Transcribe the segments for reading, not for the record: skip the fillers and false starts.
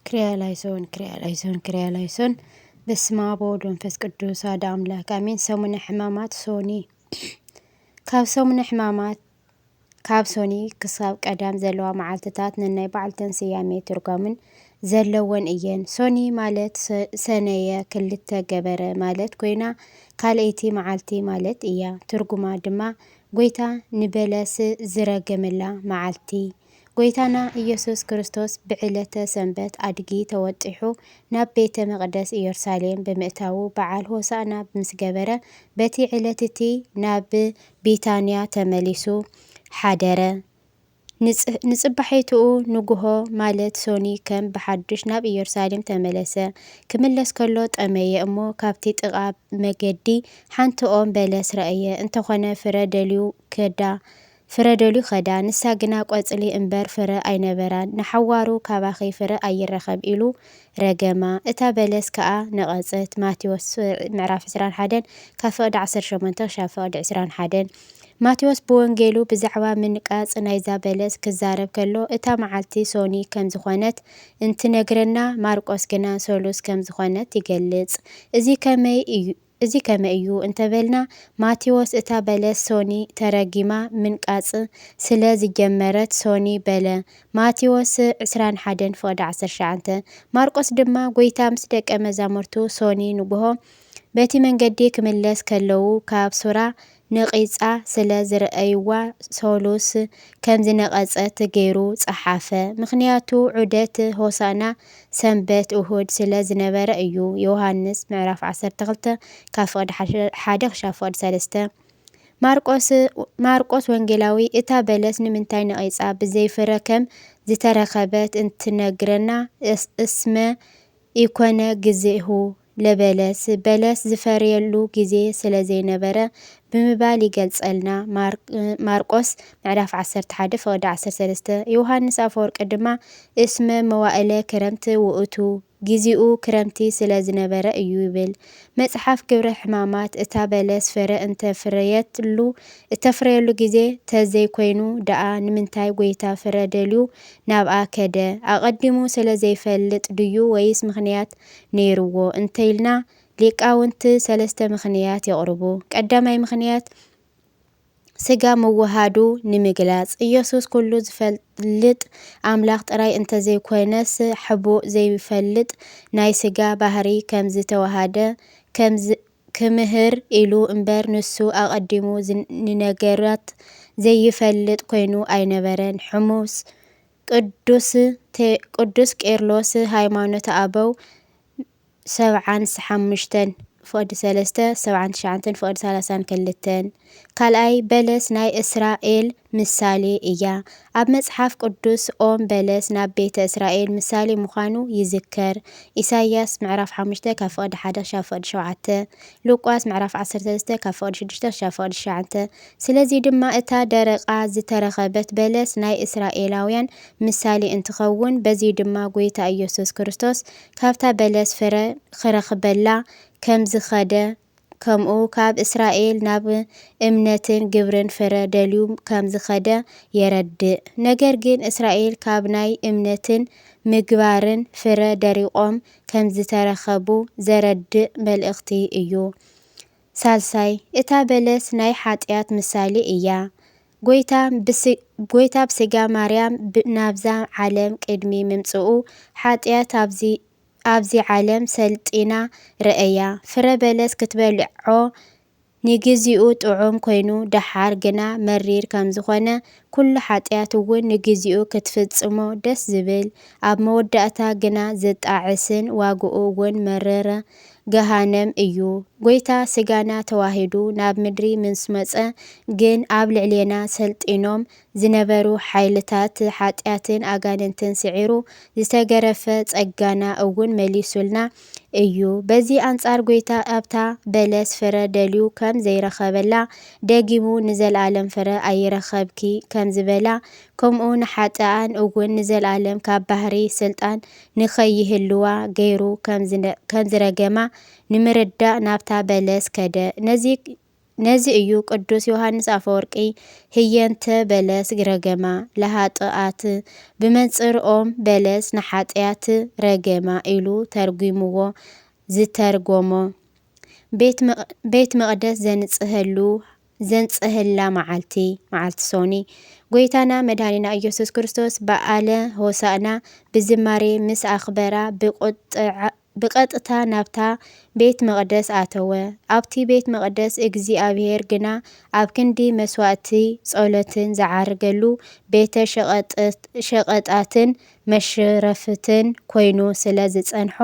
ክሪያላይሶን በስመ አብ ወወልድ ወመንፈስ ቅዱስ አሐዱ አምላክ አሜን። ሰሙነ ሕማማት ሶኒ ካብ ሶኒ ክሳብ ቀዳም ዘለዋ መዓልትታት ነናይ ባዕልተን ስያሜ ትርጓምን ዘለወን እየን። ሶኒ ማለት ሰነየ ክልተ ገበረ ማለት ኮይና ካልአይቲ መዓልቲ ማለት እያ። ትርጉማ ድማ ጎይታ ንበለስ ዝረገመላ መዓልቲ። ጎይታና ኢየሱስ ክርስቶስ ብዕለተ ሰንበት አድጊ ተወጢሑ ናብ ቤተ መቅደስ ኢየሩሳሌም ብምእታው በዓል ሆሳእና ምስ ገበረ በቲ ዕለት እቲ ናብ ቢታንያ ተመሊሱ ሓደረ። ንጽባሒትኡ ንጉሆ ማለት ሶኒ ከም ብሓዱሽ ናብ ኢየሩሳሌም ተመለሰ። ክምለስ ከሎ ጠመየ እሞ ካብቲ ጥቓ መገዲ ሓንቲ ኦም በለስ ረአየ። እንተኾነ ፍረ ደልዩ ኸዳ ንሳ ግና ቆጽሊ እምበር ፍረ ኣይነበራን። ንሓዋሩ ካባኺ ፍረ ኣይረኸብ ኢሉ ረገማ። እታ በለስ ከዓ ነቐጸት። ማቴዎስ ምዕራፍ 21 ካብ ፍቕዲ 18 ክሳብ ፍቕዲ 21። ማቴዎስ ብወንጌሉ ብዛዕባ ምንቃጽ ናይዛ በለስ ክዛረብ ከሎ እታ መዓልቲ ሶኒ ከም ዝኾነት እንትነግረና ማርቆስ ግና ሰሉስ ከም ዝኾነት ይገልጽ። እዚ ከመይ እዩ እንተበልና ማቴዎስ እታ በለስ ሶኒ ተረጊማ ምንቃጽ ስለ ዝጀመረት ሶኒ በለ። ማቴዎስ 21 ፍቕዲ 19። ማርቆስ ድማ ጎይታ ምስ ደቀ መዛሙርቱ ሶኒ ንጉሆ በቲ መንገዲ ክምለስ ከለዉ ካብ ሱራ ነቒጻ ስለ ዝረአይዋ ሰሉስ ከም ዝነቐጸት ገይሩ ጸሓፈ። ምኽንያቱ ዑደት ሆሳእና ሰንበት እሁድ ስለ ዝነበረ እዩ። ዮሃንስ ምዕራፍ 12 ካብ ፍቕዲ 1 ክሳብ ፍቕዲ 3። ማርቆስ ወንጌላዊ እታ በለስ ንምንታይ ነቒጻ ብዘይፍረ ከም ዝተረኸበት እንትነግረና እስመ ኢኮነ ግዜሁ ለበለስ በለስ ዝፈርየሉ ጊዜ ስለ ዘይነበረ ብምባል ይገልጸልና። ማርቆስ ምዕራፍ 11 ፍቕዲ 13። ዮሃንስ አፈወርቂ ድማ እስመ መዋእለ ክረምቲ ውእቱ ጊዜኡ ክረምቲ ስለ ዝነበረ እዩ ይብል። መጽሓፍ ግብረ ሕማማት እታ በለስ ፍረ እተፍረየሉ ጊዜ ተዘይኮይኑ ደኣ ንምንታይ ጎይታ ፍረ ደልዩ ናብኣ ከደ? ኣቐዲሙ ስለ ዘይፈልጥ ድዩ ወይስ ምኽንያት ነይርዎ እንተይልና ሊቃውንቲ 3 ምኽንያት የቕርቡ። ቀዳማይ ምኽንያት ስጋ ምውሃዱ ንምግላጽ። ኢየሱስ ኩሉ ዝፈልጥ ኣምላኽ ጥራይ እንተዘይኮነስ ሕቡእ ዘይፈልጥ ናይ ስጋ ባህሪ ከም ዝተዋሃደ ክምህር ኢሉ እምበር ንሱ ኣቐዲሙ ንነገራት ዘይፈልጥ ኮይኑ ኣይነበረን። ሕሙስ ቅዱስ ቄርሎስ ሃይማኖተ ኣበው 75 ፍቕዲ 3 79 ፍቕዲ 32። ካልኣይ በለስ ናይ እስራኤል ምሳሌ እያ። ኣብ መጽሓፍ ቅዱስ ኦም በለስ ናብ ቤተ እስራኤል ምሳሌ ምዃኑ ይዝከር። ኢሳይያስ ምዕራፍ 5 ካብ ፍቕዲ 1 ክሳብ ፍቕዲ 7። ሉቃስ ምዕራፍ 13 ካብ ፍቕዲ 6 ክሳብ ፍቕዲ 9። ስለዚ ድማ እታ ደረቓ ዝተረኸበት በለስ ናይ እስራኤላውያን ምሳሌ እንትኸውን በዚ ድማ ጎይታ ኢየሱስ ክርስቶስ ካብታ በለስ ፍረ ክረኽበላ ከም ዝኸደ ከምኡ ካብ እስራኤል ናብ እምነትን ግብርን ፍረ ደልዩ ከም ዝኸደ የረድእ። ነገር ግን እስራኤል ካብ ናይ እምነትን ምግባርን ፍረ ደሪቖም ከም ዝተረኸቡ ዘረድእ መልእኽቲ እዩ። ሳልሳይ እታ በለስ ናይ ሓጢኣት ምሳሌ እያ። ጎይታ ብስጋ ማርያም ናብዛ ዓለም ቅድሚ ምምጽኡ ሓጢኣት ኣብዚ ዓለም ሰልጢና ረአያ። ፍረ በለስ ክትበልዖ ንግዚኡ ጥዑም ኮይኑ ደሓር ግና መሪር ከም ዝኾነ ኩሉ ሓጢኣት እውን ንግዚኡ ክትፍጽሞ ደስ ዝብል ኣብ መወዳእታ ግና ዘጣዕስን ዋግኡ እውን መረረ ገሃነም እዩ። ጎይታ ስጋና ተዋሂዱ ናብ ምድሪ ምስ መጸ ግን ኣብ ልዕሌና ሰልጢኖም ዝነበሩ ሓይልታት ሓጢኣትን ኣጋንንትን ስዒሩ ዝተገረፈ ጸጋና እውን መሊሱልና እዩ። በዚ ኣንጻር ጎይታ ኣብታ በለስ ፍረ ደልዩ ከም ዘይረኸበላ ደጊሙ ንዘለኣለም ፍረ ኣይረኸብኪ ከም ዝበላ ከምኡ ንሓጥኣን እውን ንዘለኣለም ካብ ባህሪ ስልጣን ንኸይህልዋ ገይሩ ከም ዝረገማ ንምርዳእ ናብታ በለስ ከደ። ነዚ እዩ ቅዱስ ዮሃንስ አፈወርቂ ህየንተ በለስ ረገማ ለሃጥኣት ብመንጽርኦም በለስ ንሓጥያት ረገማ ኢሉ ተርጉምዎ ዝተርጎሞ። ቤት መቕደስ ዘንጽህላ መዓልቲ ሶኒ ጎይታና መድኃኒና ኢየሱስ ክርስቶስ በዓለ ሆሳዕና ብዝማሬ ምስ ኣኽበራ ብቐጥታ ናብታ ቤት መቕደስ ኣተወ። ኣብቲ ቤት መቕደስ እግዚኣብሔር ግና ኣብ ክንዲ መስዋእቲ ጸሎትን ዝዓርገሉ ቤተ ሸቐጣትን መሽረፍትን ኮይኑ ስለ ዝጸንሖ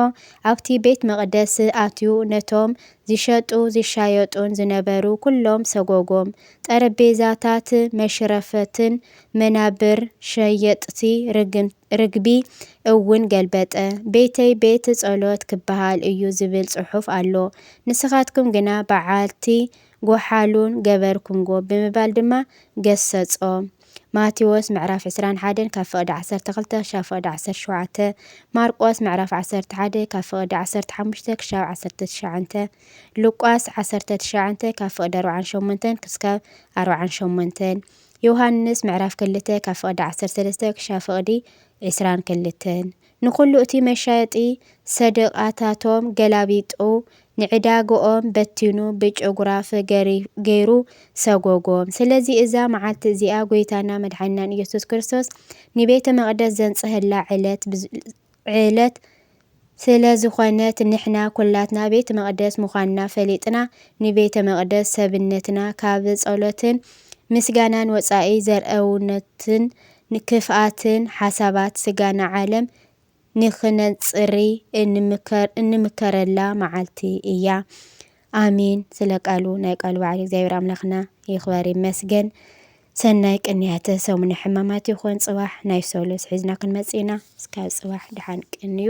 ኣብቲ ቤት መቕደስ ኣትዩ ነቶም ዝሸጡ ዝሻየጡን ዝነበሩ ኩሎም ሰጎጎም። ጠረጴዛታት መሽረፈትን መናብር ሸየጥቲ ርግቢ እውን ገልበጠ። ቤተይ ቤት ጸሎት ክበሃል እዩ ዝብል ጽሑፍ ኣሎ። ንስኻትኩም ግና በዓልቲ ጎሓሉን ገበርኩምጎ ብምባል ድማ ገሰጾም። ማቴዎስ ምዕራፍ 21 ካብ ፍቕዲ 12 ክሳብ ፍቕዲ 17 ማርቆስ ምዕራፍ 11 ካብ ፍቕዲ 15 ክሳብ 19 ሉቃስ 19 ካብ ፍቕዲ 48 ክሳብ 48 ዮሃንስ ምዕራፍ 2 ካብ ፍቕዲ 13 ክሳብ ፍቕዲ 22 ንኹሉ እቲ መሻየጢ ሰደቓታቶም ገላቢጡ ንዕዳግኦም በቲኑ ብጭጉራፍ ገይሩ ሰጎጎም። ስለዚ እዛ መዓልቲ እዚኣ ጎይታና መድኃኒና ኢየሱስ ክርስቶስ ንቤተ መቕደስ ዘንጽህላ ዕለት ስለ ዝኾነት ንሕና ኩላትና ቤተ መቕደስ ምዃንና ፈሊጥና ንቤተ መቕደስ ሰብነትና ካብ ጸሎትን ምስጋናን ወጻኢ ዘርአውነትን ንክፍኣትን ሓሳባት ስጋና ዓለም ንኽነጽሪ እንምከረላ መዓልቲ እያ። አሚን። ስለ ቃሉ ናይ ቃሉ ባዕል እግዚአብሔር አምላኽና ይኽበር ይመስገን። ሰናይ ቅንያተ ሰሙነ ሕማማት ይኾን ጽባሕ ናይ ሶሎስ ሒዝና ክንመጽእና እስካብ ጽባሕ ድሓን ቅንዩ